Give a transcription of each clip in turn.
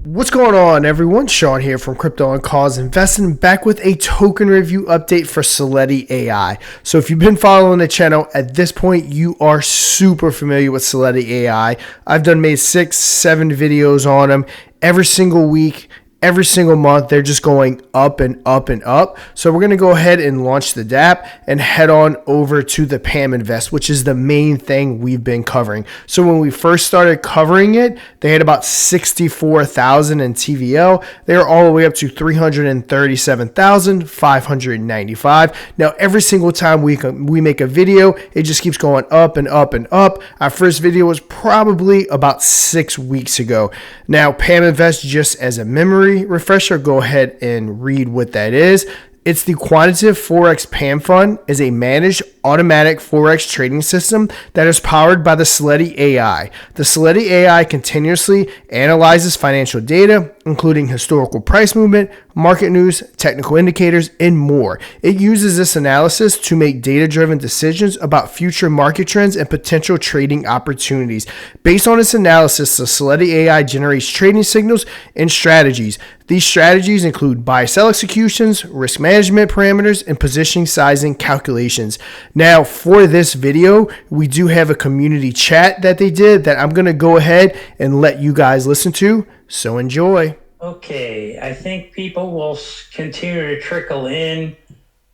What's going on, everyone? Sean here from Crypto Investing, back with a token review update for Seletti AI. So if you've been following the channel at this point, you are super familiar with Seletti AI. I've made 6-7 videos on them every single week. Every single month, they're just going up and up and up. So we're going to go ahead and launch the DApp and head on over to the PAM Invest, which is the main thing we've been covering. So when we first started covering it, they had about 64,000 in TVL. They are all the way up to 337,595. Now, every single time we make a video, it just keeps going up and up and up. Our first video was probably about 6 weeks ago. Now, PAM Invest, just as a memory refresher, go ahead and read what that is. It's the Quantitative Forex PAM Fund, is a managed automatic Forex trading system that is powered by the Seletti AI. The Seletti AI continuously analyzes financial data, including historical price movement, market news, technical indicators, and more. It uses this analysis to make data-driven decisions about future market trends and potential trading opportunities. Based on its analysis, the Seletti AI generates trading signals and strategies. These strategies include buy-sell executions, risk management parameters, and position sizing calculations. Now, for this video, we do have a community chat that they did that I'm going to go ahead and let you guys listen to. So enjoy. Okay, I think people will continue to trickle in.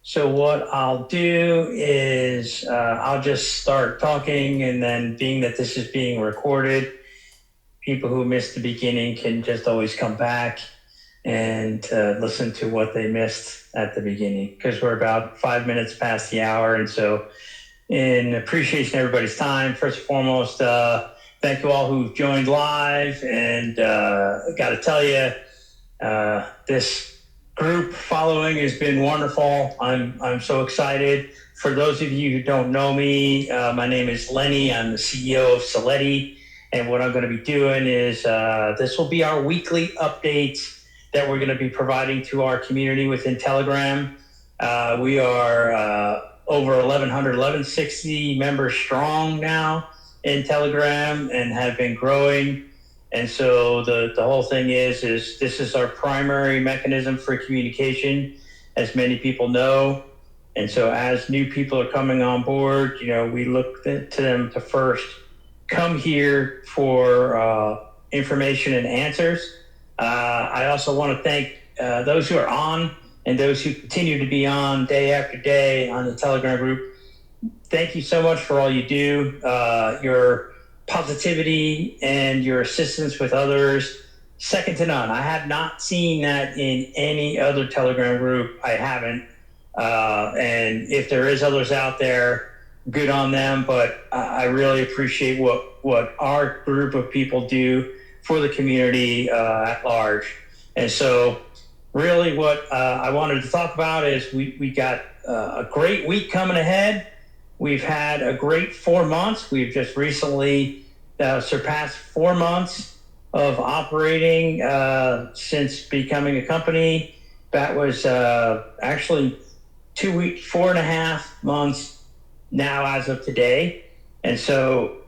So what I'll do is I'll just start talking, and then being that this is being recorded, people who missed the beginning can just always come back and listen to what they missed at the beginning, because we're about 5 minutes past the hour. And so in appreciation of everybody's time, first and foremost, thank you all who've joined live. And got to tell you, this group following has been wonderful. I'm so excited. For those of you who don't know me, my name is Lenny. I'm the CEO of Seletti. And what I'm going to be doing is this will be our weekly updates that we're going to be providing to our community within Telegram. We are over 1160 members strong now in Telegram and have been growing. And so the whole thing is this is our primary mechanism for communication, as many people know. And so as new people are coming on board, we look to them to first come here for information and answers. I also want to thank those who are on and those who continue to be on day after day on the Telegram group. Thank you so much for all you do. Your positivity and your assistance with others, second to none. I have not seen that in any other Telegram group. I haven't. And if there is others out there, good on them. But I really appreciate what our group of people do for the community at large. And so really what I wanted to talk about is we got a great week coming ahead. We've had a great 4 months. We've just recently surpassed 4 months of operating since becoming a company. That was actually 2 weeks, 4.5 months now as of today. And so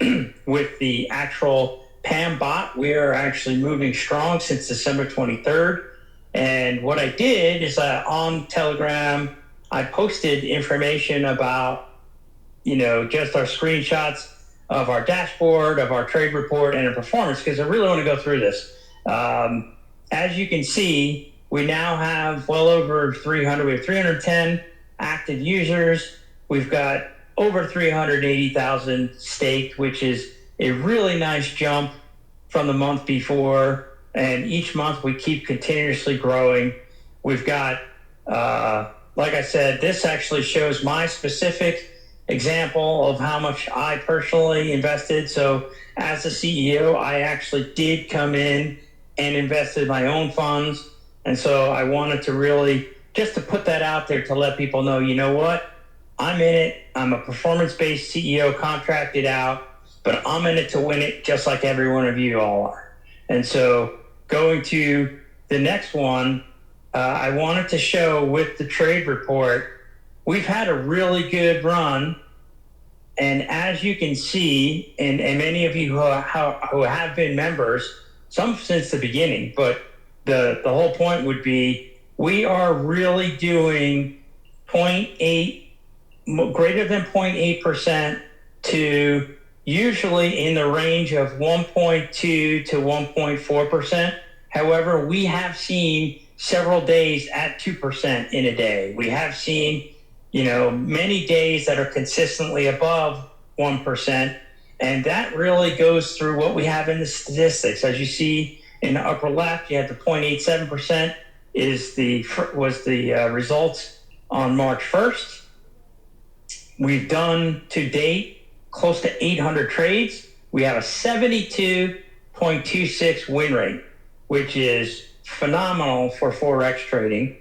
with the actual PAM bot, we are actually moving strong since December 23rd. And what I did is on Telegram, I posted information about, just our screenshots of our dashboard, of our trade report, and our performance, because I really want to go through this. As you can see, we now have well over 300. We have 310 active users. We've got over 380,000 staked, which is a really nice jump from the month before. And each month we keep continuously growing. We've got, like I said, this actually shows my specific example of how much I personally invested. So as the CEO, I actually did come in and invested my own funds. And so I wanted to really just to put that out there to let people know, you know what? I'm in it. I'm a performance-based CEO contracted out, but I'm in it to win it just like every one of you all are. And so going to the next one, I wanted to show with the trade report, we've had a really good run. And as you can see, and many of you who have been members, some since the beginning. But the whole point would be we are really doing 0.8, greater than 0.8% to usually in the range of 1.2 to 1.4%. However, we have seen several days at 2% in a day. We have seen, many days that are consistently above 1%. And that really goes through what we have in the statistics. As you see in the upper left, you have the 0.87% was the results on March 1st. We've done to date close to 800 trades. We have a 72.26 win rate, which is phenomenal for Forex trading.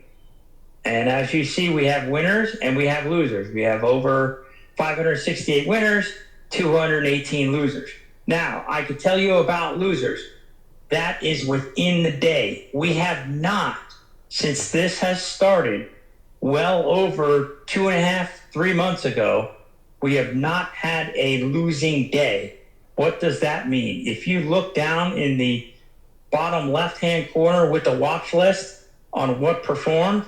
And as you see, we have winners and we have losers. We have over 568 winners, 218 losers. Now, I could tell you about losers. That is within the day. We have not, since this has started, well over 2.5, 3 months ago, we have not had a losing day. What does that mean? If you look down in the bottom left-hand corner with the watch list on what performed,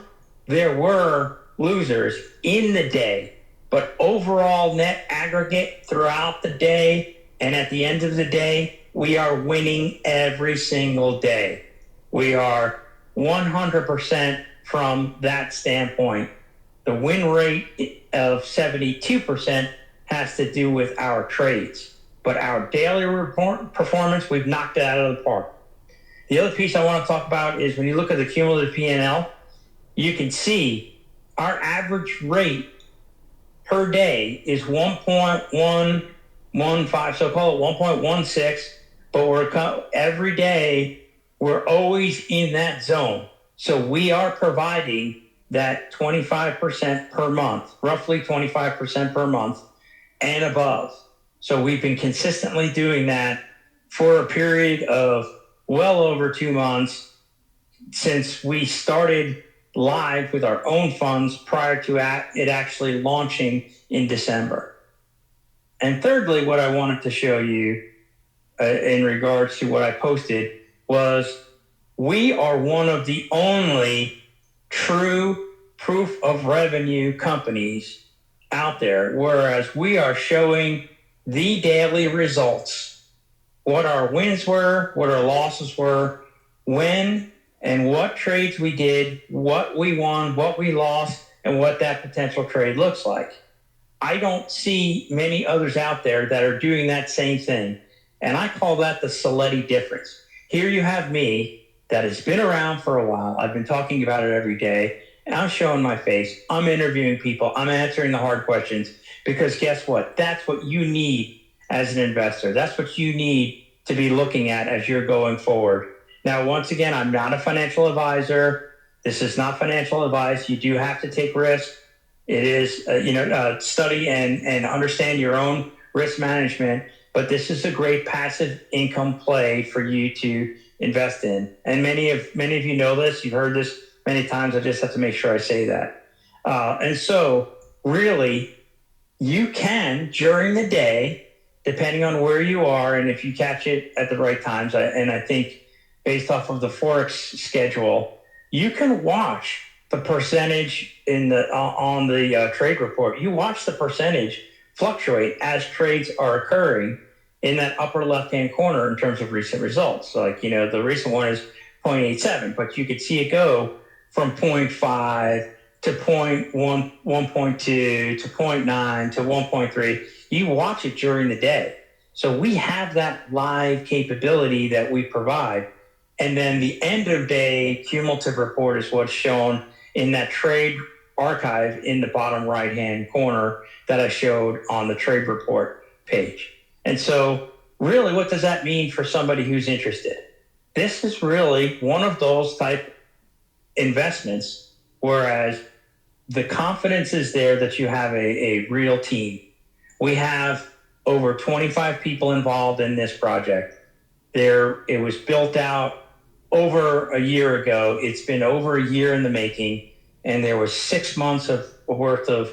there were losers in the day, but overall net aggregate throughout the day and at the end of the day, we are winning every single day. We are 100% from that standpoint. The win rate of 72% has to do with our trades, but our daily performance, we've knocked it out of the park. The other piece I want to talk about is when you look at the cumulative P&L, you can see our average rate per day is 1.115, so call it 1.16, but every day we're always in that zone. So we are providing that 25% per month, roughly 25% per month and above. So we've been consistently doing that for a period of well over 2 months since we started live with our own funds prior to it actually launching in December. And thirdly, what I wanted to show you in regards to what I posted was we are one of the only true proof of revenue companies out there, whereas we are showing the daily results, what our wins were, what our losses were, when and what trades we did, what we won, what we lost, and what that potential trade looks like. I don't see many others out there that are doing that same thing. And I call that the Seletti difference. Here you have me that has been around for a while. I've been talking about it every day. And I'm showing my face. I'm interviewing people. I'm answering the hard questions because guess what? That's what you need as an investor. That's what you need to be looking at as you're going forward. Now, once again, I'm not a financial advisor. This is not financial advice. You do have to take risk. It is, study and understand your own risk management. But this is a great passive income play for you to invest in. And many of you know this. You've heard this many times. I just have to make sure I say that. And so, really, you can, during the day, depending on where you are, and if you catch it at the right times, and I think based off of the Forex schedule, you can watch the percentage on the trade report. You watch the percentage fluctuate as trades are occurring in that upper left-hand corner in terms of recent results. So the recent one is 0.87, but you could see it go from 0.5 to 1.2 to 0.9 to 1.3. You watch it during the day. So we have that live capability that we provide. And then the end of day cumulative report is what's shown in that trade archive in the bottom right-hand corner that I showed on the trade report page. And so really, what does that mean for somebody who's interested? This is really one of those type investments, whereas the confidence is there that you have a real team. We have over 25 people involved in this project. It was built out over a year ago. It's been over a year in the making, and there was 6 months worth of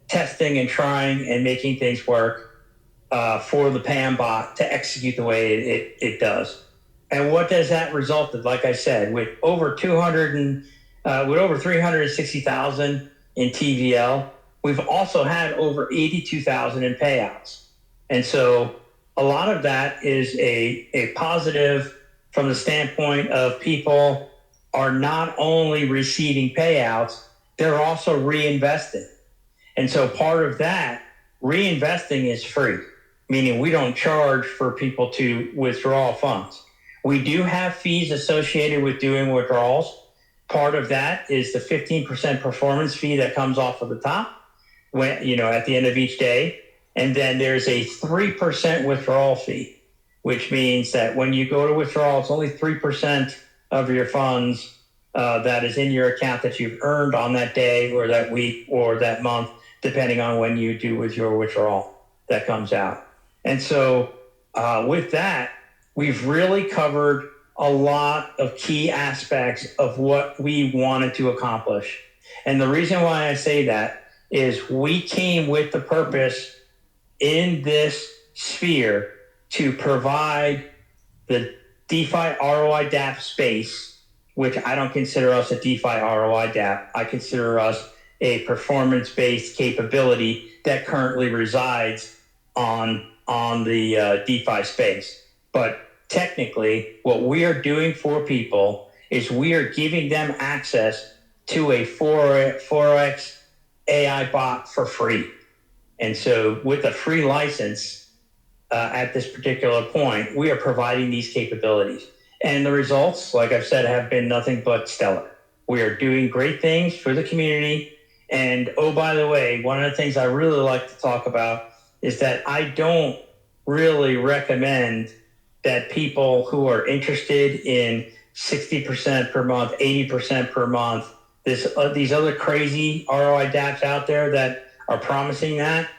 testing and trying and making things work for the PAM bot to execute the way it does. And what does that result in? Like I said, with over 360,000 in TVL, we've also had over 82,000 in payouts. And so a lot of that is a positive from the standpoint of people are not only receiving payouts, they're also reinvesting. And so part of that reinvesting is free, meaning we don't charge for people to withdraw funds. We do have fees associated with doing withdrawals. Part of that is the 15% performance fee that comes off of the top when, at the end of each day. And then there's a 3% withdrawal fee, which means that when you go to withdrawal, it's only 3% of your funds that is in your account that you've earned on that day or that week or that month, depending on when you do with your withdrawal that comes out. And so with that, we've really covered a lot of key aspects of what we wanted to accomplish. And the reason why I say that is we came with the purpose in this sphere to provide the DeFi ROI DApp space, which I don't consider us a DeFi ROI DApp. I consider us a performance-based capability that currently resides on the DeFi space. But technically, what we are doing for people is we are giving them access to a Forex AI bot for free. And so with a free license at this particular point, we are providing these capabilities. And the results, like I've said, have been nothing but stellar. We are doing great things for the community. And oh, by the way, one of the things I really like to talk about is that I don't really recommend that people who are interested in 60% per month, 80% per month, these other crazy ROI dApps out there that are promising that,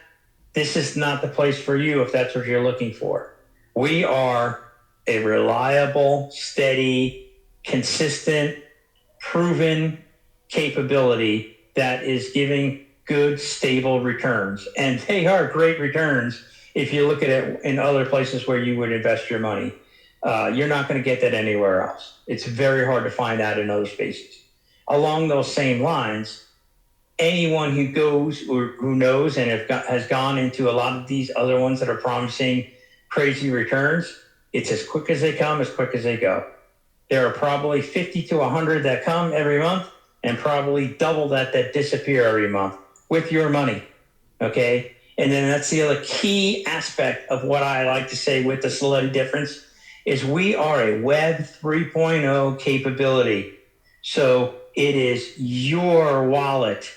this is not the place for you if that's what you're looking for. We are a reliable, steady, consistent, proven capability that is giving good, stable returns. And they are great returns if you look at it in other places where you would invest your money. You're not going to get that anywhere else. It's very hard to find that in other spaces. Along those same lines, anyone who goes or who knows and has gone into a lot of these other ones that are promising crazy returns, it's as quick as they come, as quick as they go. There are probably 50 to 100 that come every month and probably double that disappear every month with your money, okay? And then that's the other key aspect of what I like to say with the Seletti difference is we are a Web 3.0 capability. So it is your wallet,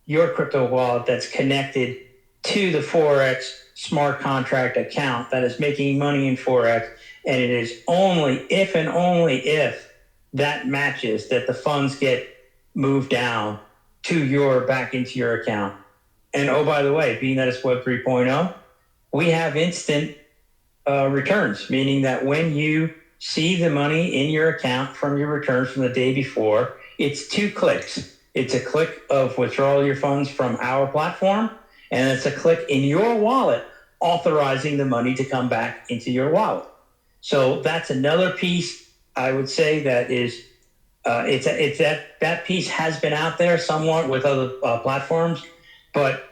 your crypto wallet that's connected to the Forex smart contract account that is making money in Forex. And it is only if and only if that matches that the funds get moved down to back into your account. And oh, by the way, being that it's Web 3.0, we have instant returns, meaning that when you see the money in your account from your returns from the day before, it's 2 clicks. It's a click of withdrawal your funds from our platform, and it's a click in your wallet authorizing the money to come back into your wallet. So that's another piece I would say that is, that piece has been out there somewhat with other platforms, but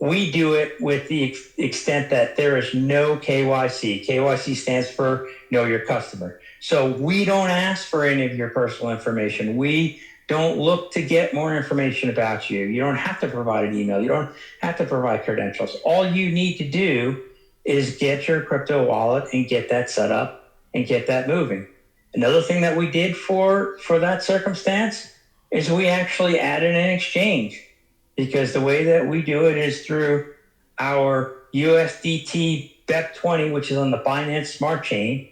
we do it with the extent that there is no KYC. KYC stands for Know Your Customer. So we don't ask for any of your personal information. We don't look to get more information about you. You don't have to provide an email. You don't have to provide credentials. All you need to do is get your crypto wallet and get that set up and get that moving. Another thing that we did for that circumstance is we actually added an exchange, because the way that we do it is through our USDT BEP20, which is on the Binance Smart Chain,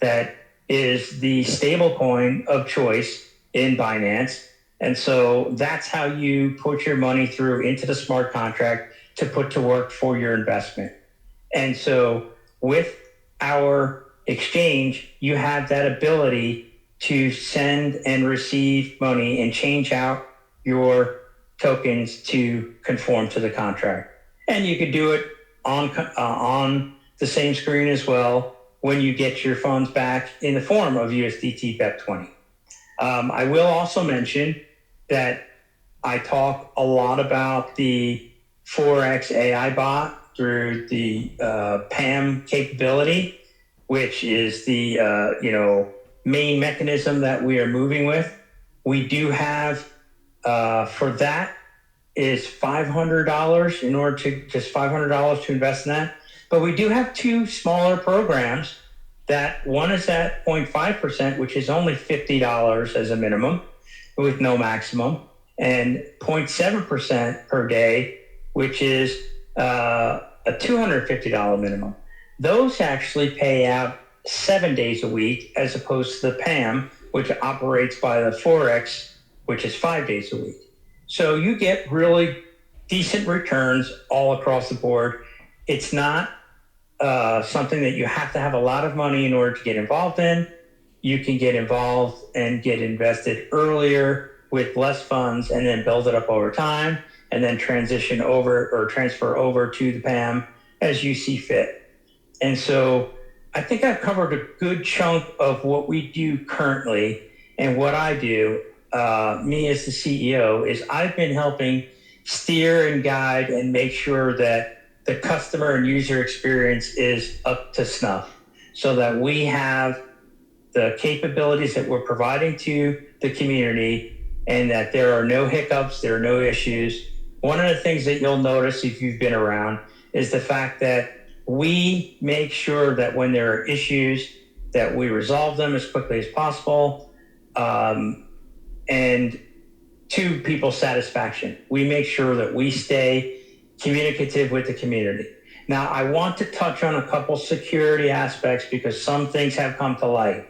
that is the stable coin of choice in Binance. And so that's how you put your money through into the smart contract to put to work for your investment. And so with our exchange, you have that ability to send and receive money and change out your tokens to conform to the contract. And you could do it on the same screen as well when you get your funds back in the form of USDT BEP20. I will also mention that I talk a lot about the Forex AI bot through the PAM capability, which is the main mechanism that we are moving with. We do have for that is $500 in order to just $500 to invest in that. But we do have two smaller programs. That one is at 0.5%, which is only $50 as a minimum, with no maximum, and 0.7% per day, which is a $250 minimum. Those actually pay out 7 days a week, as opposed to the PAM, which operates by the Forex, which is 5 days a week. So you get really decent returns all across the board. It's not something that you have to have a lot of money in order to get involved in. You can get involved and get invested earlier with less funds and then build it up over time and then transition over or transfer over to the PAM as you see fit. And so I think I've covered a good chunk of what we do currently. And what I do, me as the CEO, is I've been helping steer and guide and make sure that the customer and user experience is up to snuff, so that we have the capabilities that we're providing to the community and that there are no hiccups, there are no issues. One of the things that you'll notice if you've been around is the fact that we make sure that when there are issues that we resolve them as quickly as possible, and to people's satisfaction. We make sure that we stay communicative with the community. Now, I want to touch on a couple security aspects because some things have come to light.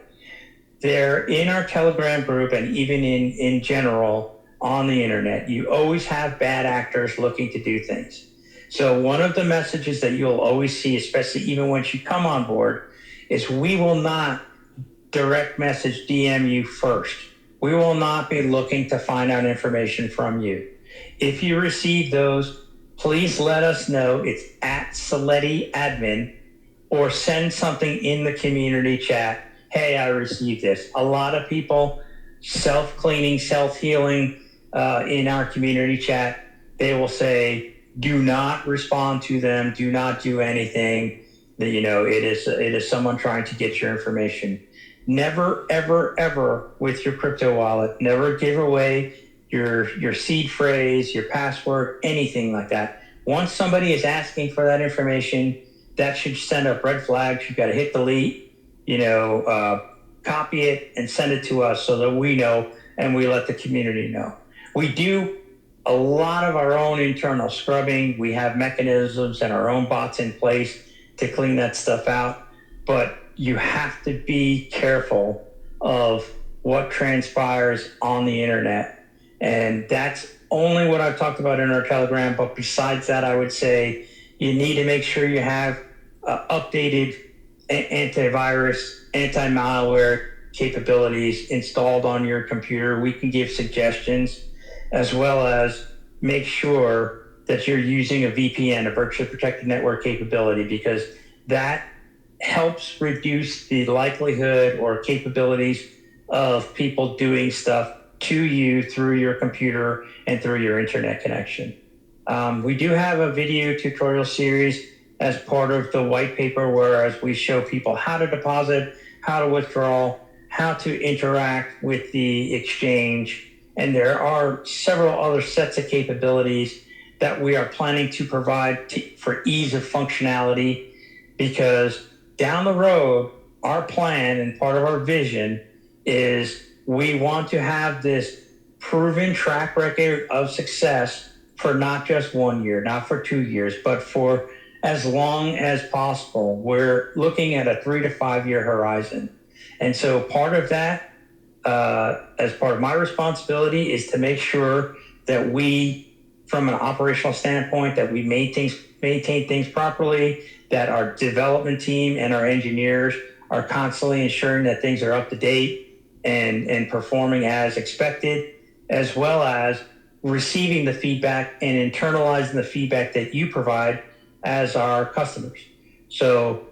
They're in our Telegram group and even in general on the internet. You always have bad actors looking to do things. So one of the messages that you'll always see, especially even once you come on board, is we will not direct message DM you first. We will not be looking to find out information from you. If you receive those, please let us know. It's at Seletti Admin, or send something in the community chat. Hey, I received this. A lot of people self-cleaning, self-healing in our community chat. They will say, do not respond to them. Do not do anything. It is someone trying to get your information. Never, ever, ever with your crypto wallet, never give away your seed phrase, your password, anything like that. Once somebody is asking for that information, that should send up red flags. You've got to hit delete, copy it and send it to us so that we know and we let the community know. We do a lot of our own internal scrubbing. We have mechanisms and our own bots in place to clean that stuff out. But you have to be careful of what transpires on the internet. And that's only what I've talked about in our Telegram. But besides that, I would say you need to make sure you have updated antivirus, anti-malware capabilities installed on your computer. We can give suggestions, as well as make sure that you're using a VPN, a virtually protected network capability, because that helps reduce the likelihood or capabilities of people doing stuff to you through your computer and through your internet connection. We do have a video tutorial series as part of the white paper, whereas we show people how to deposit, how to withdraw, how to interact with the exchange. And there are several other sets of capabilities that we are planning to provide for ease of functionality, because down the road, our plan and part of our vision is we want to have this proven track record of success for not just 1 year, not for 2 years, but for as long as possible. We're looking at a 3 to 5 year horizon. And so part of that, as part of my responsibility, is to make sure that we, from an operational standpoint, that we maintain things properly, that our development team and our engineers are constantly ensuring that things are up to date and performing as expected, as well as receiving the feedback and internalizing the feedback that you provide as our customers. So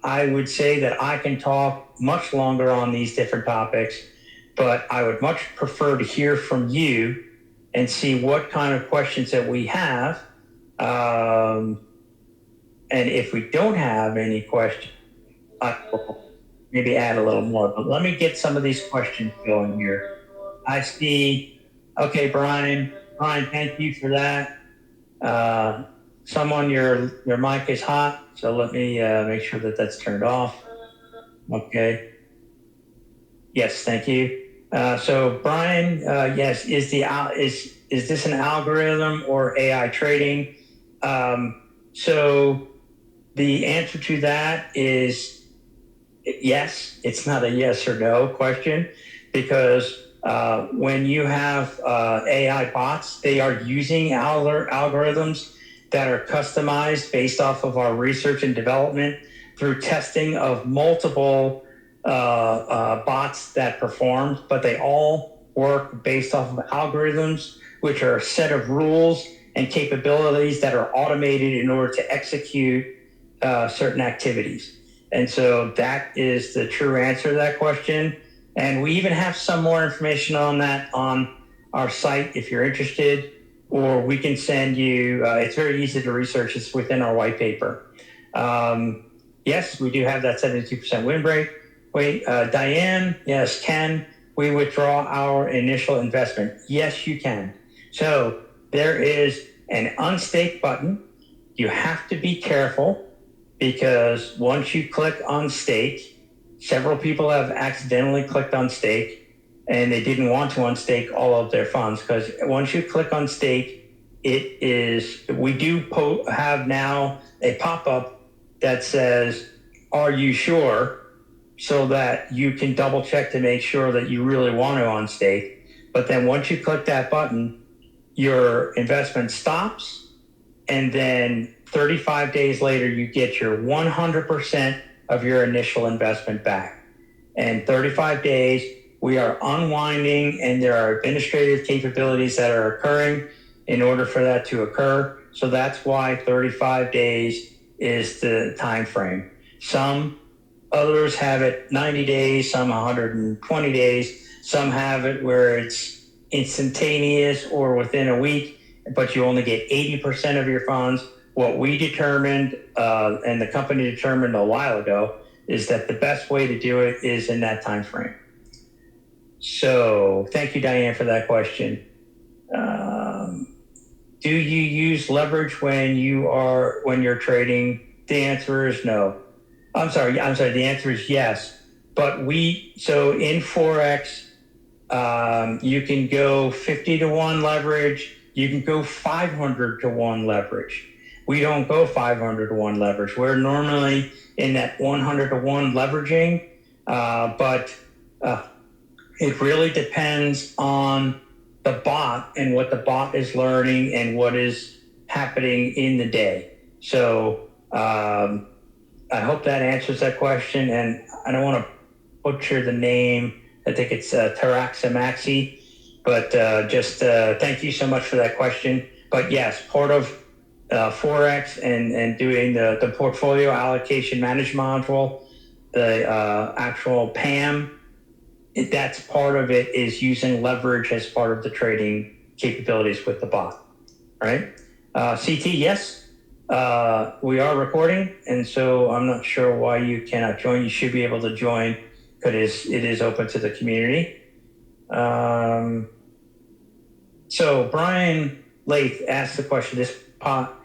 I would say that I can talk much longer on these different topics, but I would much prefer to hear from you and see what kind of questions that we have. And if we don't have any questions, I will maybe add a little more. But let me get some of these questions going here. I see. Okay, Brian. Brian, thank you for that. Someone, your mic is hot, so let me make sure that that's turned off. Okay. Yes, thank you. So Brian, yes, is this an algorithm or AI trading? So the answer to that is yes. It's not a yes or no question, because when you have AI bots, they are using algorithms that are customized based off of our research and development through testing of multiple bots that performed, but they all work based off of algorithms, which are a set of rules and capabilities that are automated in order to execute certain activities. And so that is the true answer to that question. And we even have some more information on that on our site if you're interested, or we can send you, it's very easy to research, it's within our white paper. Yes, we do have that 72% win rate. Wait, Diane, yes, can we withdraw our initial investment? Yes, you can. So there is an unstake button. You have to be careful, because once you click on stake, several people have accidentally clicked on stake and they didn't want to unstake all of their funds, because once you click on stake, we do have now a pop-up that says, are you sure? So that you can double check to make sure that you really want to unstake. But then once you click that button, your investment stops, and then 35 days later, you get your 100% of your initial investment back. And 35 days, we are unwinding, and there are administrative capabilities that are occurring in order for that to occur. So that's why 35 days is the time frame. Some others have it 90 days, some 120 days. Some have it where it's instantaneous or within a week, but you only get 80% of your funds. What we determined, and the company determined a while ago, is that the best way to do it is in that time frame. So thank you, Diane, for that question. Do you use leverage when you're trading? The answer is no. I'm sorry. The answer is yes. But so in Forex, you can go 50 to 1 leverage. You can go 500 to 1 leverage. We don't go 500 to 1 leverage. We're normally in that 100 to 1 leveraging, but it really depends on the bot and what the bot is learning and what is happening in the day. So I hope that answers that question. And I don't want to butcher the name. I think it's Taraxamaxi. But just thank you so much for that question. But yes, part of Forex and doing the portfolio allocation management module, the actual PAM, that's part of it, is using leverage as part of the trading capabilities with the bot, right? CT, yes, we are recording, and so I'm not sure why you cannot join. You should be able to join because it is open to the community. So Brian Lath asked the question, this bot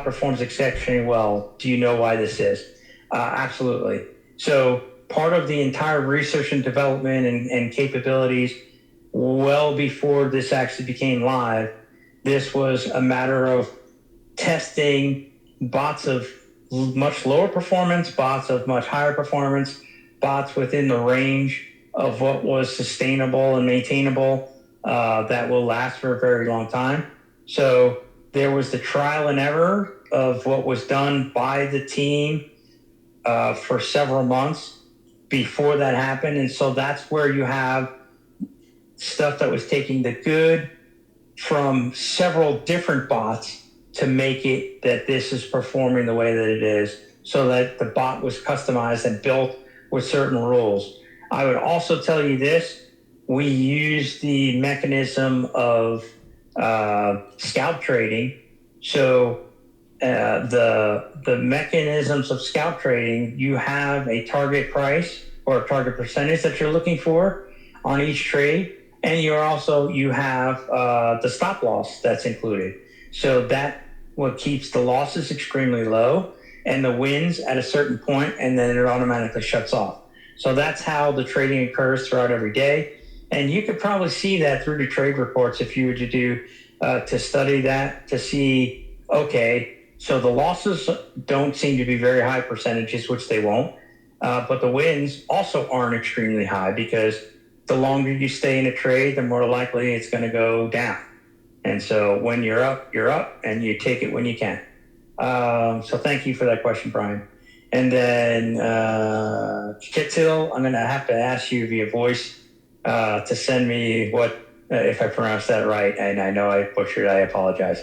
performs exceptionally well. Do you know why this is? Absolutely. So part of the entire research and development and capabilities, well before this actually became live, this was a matter of testing bots of much lower performance, bots of much higher performance, bots within the range of what was sustainable and maintainable, that will last for a very long time. So there was the trial and error of what was done by the team for several months before that happened. And so that's where you have stuff that was taking the good from several different bots to make it that this is performing the way that it is. so that the bot was customized and built with certain rules. I would also tell you this: we use the mechanism of scalp trading. So the mechanisms of scalp trading, you have a target price or a target percentage that you're looking for on each trade, and you have the stop loss that's included. So that what keeps the losses extremely low and the wins at a certain point, and then it automatically shuts off. So that's how the trading occurs throughout every day. And you could probably see that through the trade reports if you were to do to study that to see, okay, so the losses don't seem to be very high percentages, which they won't, but the wins also aren't extremely high, because the longer you stay in a trade, the more likely it's going to go down. And so when you're up, and you take it when you can. So thank you for that question, Brian. And then Kittil, I'm going to have to ask you via voice to send me what, if I pronounced that right, and I know I butchered, I apologize.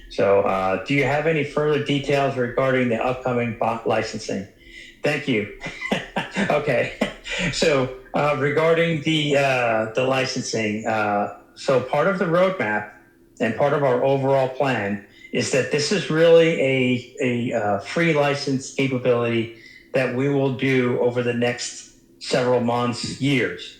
So do you have any further details regarding the upcoming bot licensing? Thank you. Okay. So regarding the licensing, so part of the roadmap and part of our overall plan is that this is really a free license capability that we will do over the next several months, years.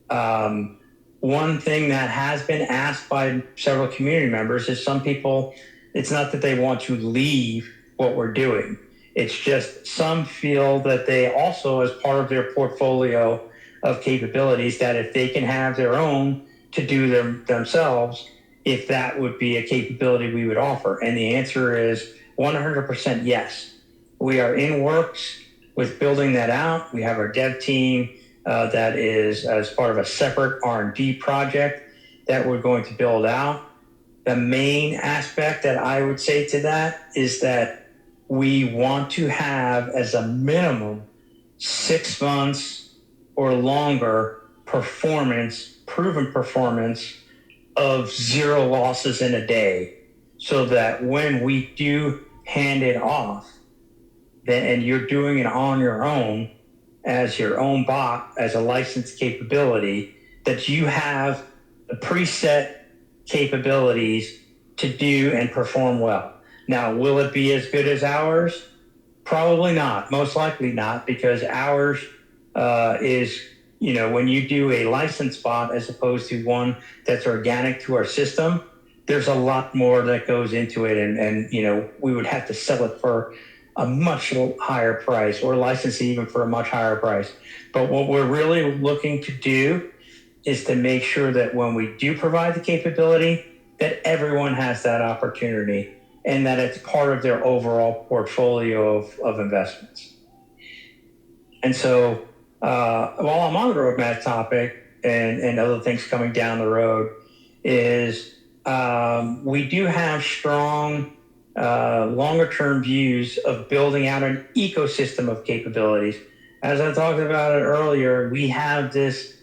One thing that has been asked by several community members is some people, it's not that they want to leave what we're doing. It's just some feel that they also, as part of their portfolio of capabilities, that if they can have their own to do them themselves, if that would be a capability we would offer. And the answer is 100% yes. We are in works with building that out. We have our dev team that is as part of a separate R&D project that we're going to build out. The main aspect that I would say to that is that we want to have, as a minimum, 6 months or longer proven performance of 0 losses in a day, so that when we do hand it off, and you're doing it on your own as your own bot, as a licensed capability, that you have the preset capabilities to do and perform well. Now, will it be as good as ours? Probably not. Most likely not, because ours is, when you do a licensed bot as opposed to one that's organic to our system, there's a lot more that goes into it. And we would have to sell it for a much higher price, or license it even for a much higher price. But what we're really looking to do is to make sure that when we do provide the capability, that everyone has that opportunity, and that it's part of their overall portfolio of investments. And so while I'm on the roadmap topic and other things coming down the road, is we do have strong longer term views of building out an ecosystem of capabilities. As I talked about it earlier, we have this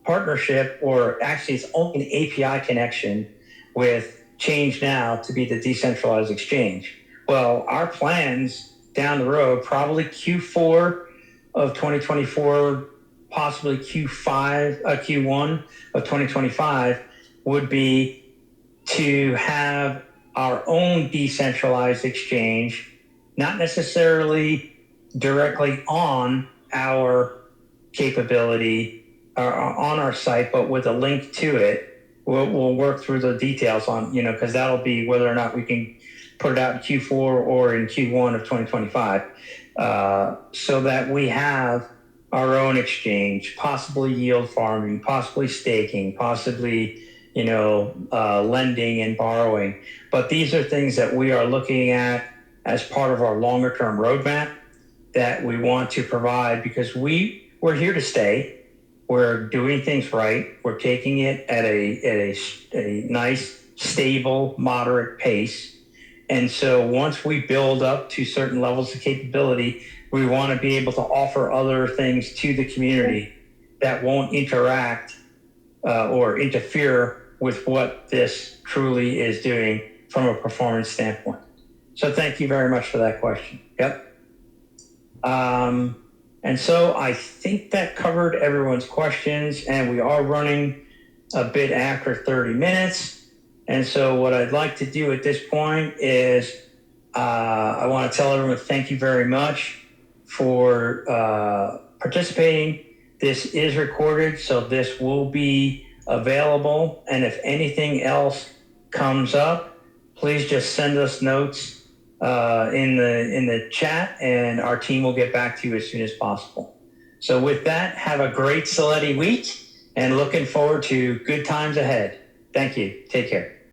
partnership, or actually it's only an API connection with Change Now to be the decentralized exchange. Well, our plans down the road, probably Q4 of 2024, possibly Q1 of 2025, would be to have our own decentralized exchange, not necessarily directly on our capability or on our site, but with a link to it. We'll work through the details on, because that'll be whether or not we can put it out in Q4 or in Q1 of 2025, so that we have our own exchange, possibly yield farming, possibly staking, possibly lending and borrowing. But these are things that we are looking at as part of our longer term roadmap that we want to provide, because we're here to stay. We're doing things right. We're taking it at a nice, stable, moderate pace. And so once we build up to certain levels of capability, we want to be able to offer other things to the community that won't interact or interfere with what this truly is doing from a performance standpoint. So thank you very much for that question. Yep. And so I think that covered everyone's questions, and we are running a bit after 30 minutes. And so what I'd like to do at this point is I want to tell everyone thank you very much for participating. This is recorded, so this will be available. And if anything else comes up, please just send us notes in the chat, and our team will get back to you as soon as possible. So with that, have a great Seletti week, and looking forward to good times ahead. Thank you. Take care.